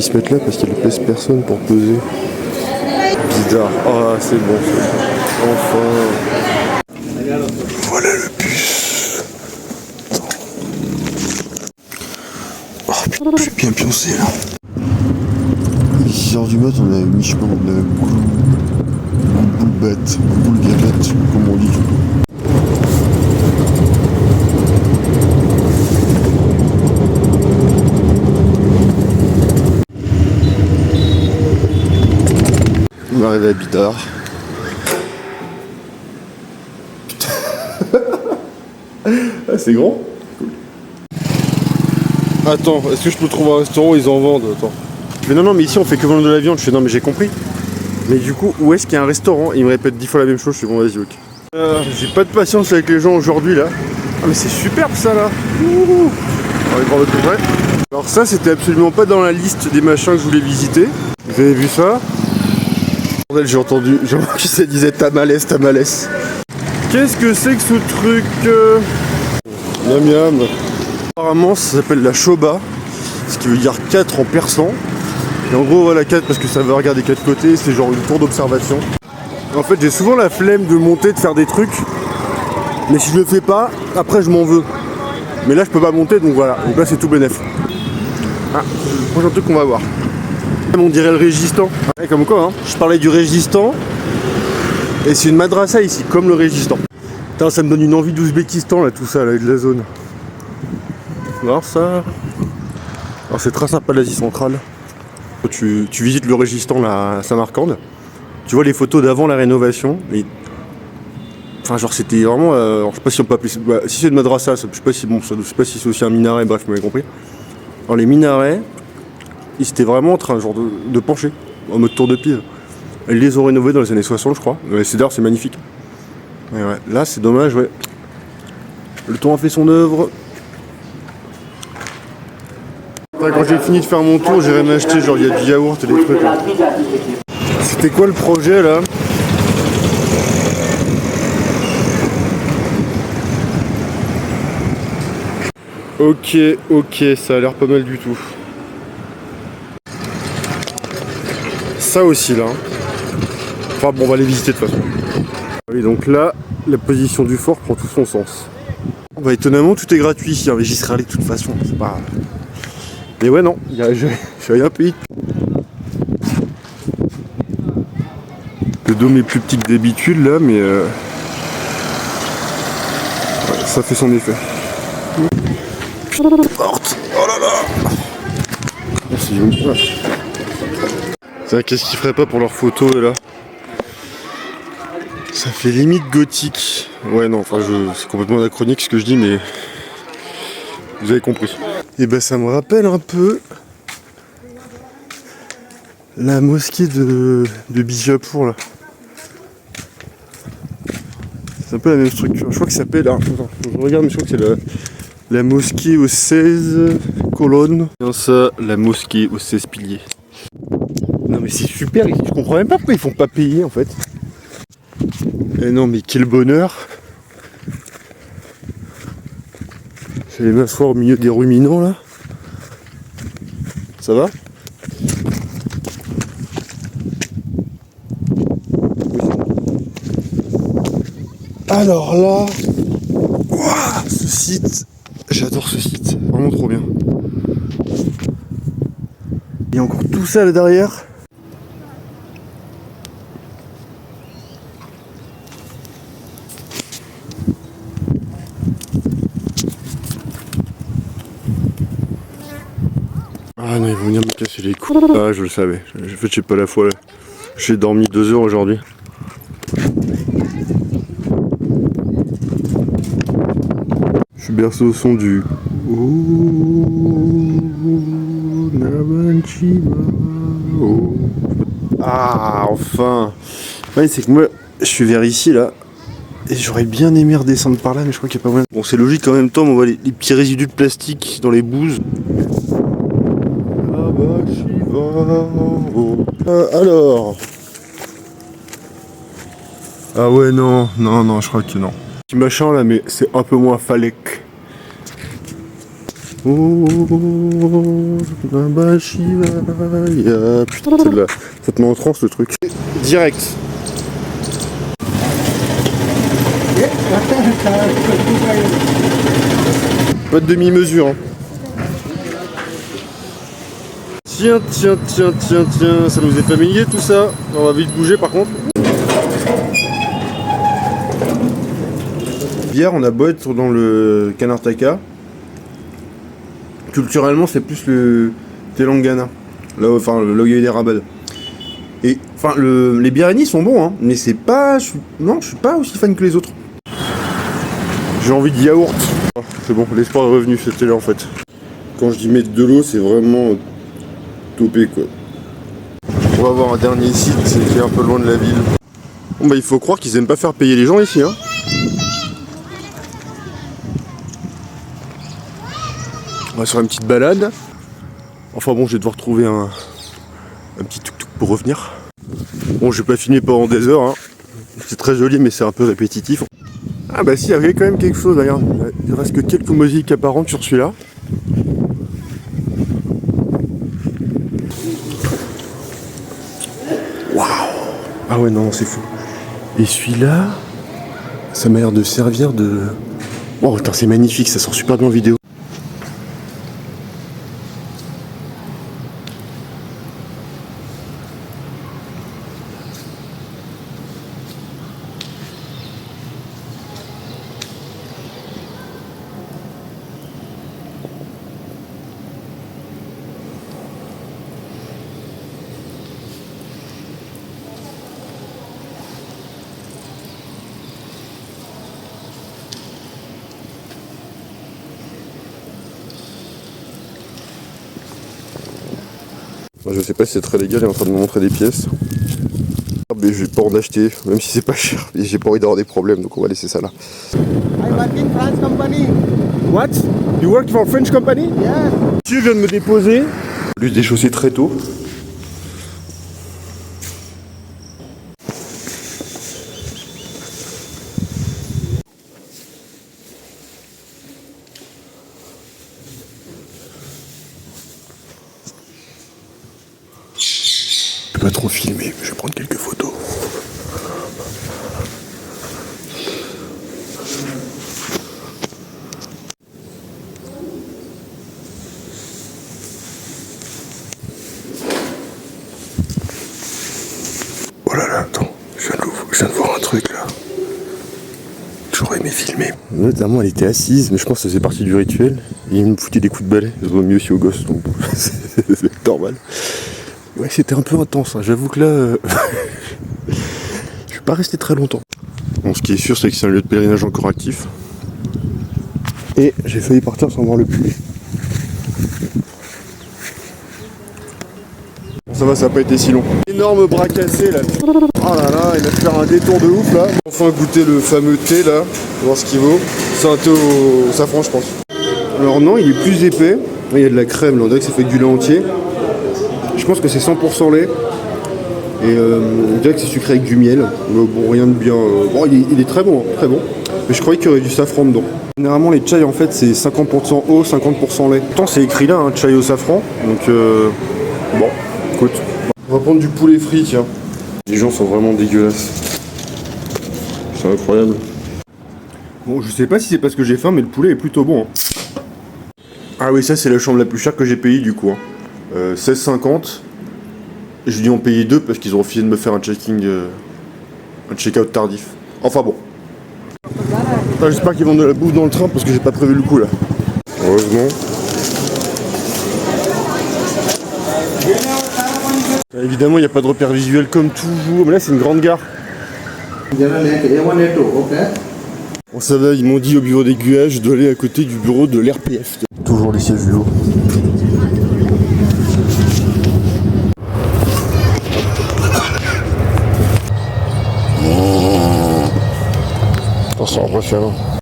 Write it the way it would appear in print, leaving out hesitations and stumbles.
qu'ils se mettent là parce qu'il ne pèse personne pour peser. Bizarre. Ah, c'est bon. Enfin. Voilà le bus. Oh putain, je suis bien pioncé là. 6h du mat, on a mi-chemin, on a boule bête, boule gavette, comme on dit. On arrive à Bidart. Putain. Ah, c'est grand. Cool. Attends, est-ce que je peux trouver un restaurant où ils en vendent? Attends. Mais non, mais ici on fait que vendre de la viande. Je fais non, mais j'ai compris. Mais du coup, où est-ce qu'il y a un restaurant? Il me répète 10 fois la même chose. Je suis bon, vas-y, ok. J'ai pas de patience avec les gens aujourd'hui là. Ah, mais c'est superbe ça là. Ouh. On va voir le plus près. Alors, ça, c'était absolument pas dans la liste des machins que je voulais visiter. Vous avez vu ça? J'ai entendu, j'ai entendu que ça disait Tamales. Qu'est-ce que c'est que ce truc Miam miam. Apparemment ça s'appelle la shoba, ce qui veut dire 4 en persan. Et en gros voilà 4 parce que ça veut regarder 4 côtés, c'est genre une tour d'observation. En fait j'ai souvent la flemme de monter, de faire des trucs. Mais si je le fais pas, après je m'en veux. Mais là je peux pas monter donc voilà, donc là c'est tout bénef. Ah, le prochain truc qu'on va voir. On dirait le Régistan. Ouais, comme quoi, hein. Je parlais du Régistan. Et c'est une madrasa ici, comme le Régistan. Putain, ça me donne une envie d'Ouzbékistan, là, tout ça, là, de la zone. Alors ça... Alors c'est très sympa l'Asie centrale. Tu visites le Régistan, là, à Samarcande. Tu vois les photos d'avant la rénovation. Et... Enfin, genre, c'était vraiment... alors, je sais pas si on peut appeler... Bah, si c'est une madrasa, je sais pas si, bon, je sais pas si c'est aussi un minaret, bref, vous m'avez compris. Alors, les minarets... Ils étaient vraiment en train genre de pencher, en mode tour de pise. Ils les ont rénovés dans les années 60 je crois. C'est d'ailleurs c'est magnifique. Ouais, ouais. Là c'est dommage, ouais. Le temps a fait son œuvre. Quand j'ai fini de faire mon tour, j'irai m'acheter genre il y a du yaourt et des trucs. Là. C'était quoi le projet là? Ok, ça a l'air pas mal du tout. Ça aussi là. Enfin bon on va les visiter de toute façon. Oui donc là la position du fort prend tout son sens. Bah étonnamment tout est gratuit ici, mais j'y serais allé de toute façon, c'est pas. Mais ouais non, je suis allé un pays. Le dôme est plus petit que d'habitude là mais ouais, ça fait son effet. Porte. Oh là là. Merci. Qu'est-ce qu'ils feraient pas pour leurs photos là? Ça fait limite gothique. Ouais non, enfin c'est complètement anachronique ce que je dis mais vous avez compris. Et ben ça me rappelle un peu la mosquée de Bijapur là. C'est un peu la même structure. Je crois que ça s'appelle. Attends, je regarde mais je crois que c'est la mosquée aux 16 colonnes. Et ça, la mosquée aux 16 piliers. Non mais c'est super, je comprends même pas pourquoi ils font pas payer en fait. Et non mais quel bonheur. Je vais m'asseoir au milieu des ruminants là. Ça va? Alors là, wow, ce site, j'adore ce site, vraiment trop bien. Il y a encore tout ça là derrière. Ah non, ils vont venir me casser les couilles. Ah, je le savais. En fait, j'ai pas la foi là. J'ai dormi 2 heures aujourd'hui. Je suis bercé au son du. Ah, enfin. Ouais, c'est que moi, je suis vers ici là. Et j'aurais bien aimé redescendre par là, mais je crois qu'il n'y a pas moyen. Bon, c'est logique en même temps, mais on voit les petits résidus de plastique dans les bouses. Alors. Ah ouais, non, je crois que non. Petit machin là, mais c'est un peu moins phallique. Oh, Namah Shivaya. Putain, celle-là, ça te met en transe le truc. Direct. Pas de demi-mesure. Hein. Tiens, ça nous est familier tout ça. On va vite bouger par contre. Bière, on a beau être dans le Karnataka. Culturellement, c'est plus le Telangana. Là où il y a eu des rabades. Et enfin, les biryani sont bons, hein, mais c'est pas. Non, je suis pas aussi fan que les autres. J'ai envie de yaourt. Oh, c'est bon, l'espoir est revenu, c'était là en fait. Quand je dis mettre de l'eau, c'est vraiment topé quoi. On va voir un dernier site qui est un peu loin de la ville. Bon bah il faut croire qu'ils aiment pas faire payer les gens ici, hein. On va sur une petite balade. Enfin bon, je vais devoir trouver un petit tuk-tuk pour revenir. Bon, je vais pas filmer pendant des heures, hein. C'est très joli, mais c'est un peu répétitif. Ah bah si, il y avait quand même quelque chose, regarde. Il reste que quelques mosaïques apparentes sur celui-là. Waouh! Ah ouais, non, c'est fou. Et celui-là, ça m'a l'air de servir de... Oh putain, c'est magnifique, ça sort super bien en vidéo. Je sais pas si c'est très légal, il est en train de me montrer des pièces. Mais j'ai pas envie d'acheter, même si c'est pas cher. Et j'ai pas envie d'avoir des problèmes, donc on va laisser ça là. I work in France company. What? You work for a French company? Yes. Tu viens de me déposer. Lui se déchausser très tôt. Je peux pas trop filmer, mais je vais prendre quelques photos. Oh là là, attends, je viens de voir un truc là. J'aurais aimé filmer. Notamment, elle était assise, mais je pense que c'est partie du rituel. Et il me foutait des coups de balai. Ils ont mis aussi aux gosses, donc c'est normal. Ouais, c'était un peu intense, hein. J'avoue que là, je suis pas resté très longtemps. Bon, ce qui est sûr, c'est que c'est un lieu de pèlerinage encore actif. Et j'ai failli partir sans voir le puits. Bon, ça va, ça n'a pas été si long. Énorme bras cassé là. Oh là là, il va faire un détour de ouf là. Enfin goûter le fameux thé là, voir ce qu'il vaut. C'est un thé au safran, je pense. Alors non, il est plus épais. Il y a de la crème, là, on dirait que c'est fait avec du lait entier. Je pense que c'est 100% lait. Et on dirait que c'est sucré avec du miel. Bon, rien de bien. Bon, il est très bon, hein, très bon. Mais je croyais qu'il y aurait du safran dedans. Généralement, les chai en fait, c'est 50% eau, 50% lait. Pourtant, c'est écrit là, hein, chai au safran. Donc, bon, écoute. On va prendre du poulet frit, tiens. Les gens sont vraiment dégueulasses. C'est incroyable. Bon, je sais pas si c'est parce que j'ai faim, mais le poulet est plutôt bon. Hein. Ah oui, ça, c'est la chambre la plus chère que j'ai payée du coup. Hein. 16,50. J'ai dû en payer 2 parce qu'ils ont refusé de me faire un check-out tardif. Enfin bon. J'espère qu'ils vendent de la bouffe dans le train parce que j'ai pas prévu le coup là. Heureusement. Évidemment, il n'y a pas de repère visuel comme toujours. Mais là, c'est une grande gare. Bon, ça va, ils m'ont dit au bureau d'aiguillage, je dois aller à côté du bureau de l'RPF. Toujours les sièges vélo. Oh, c'est impressionnant.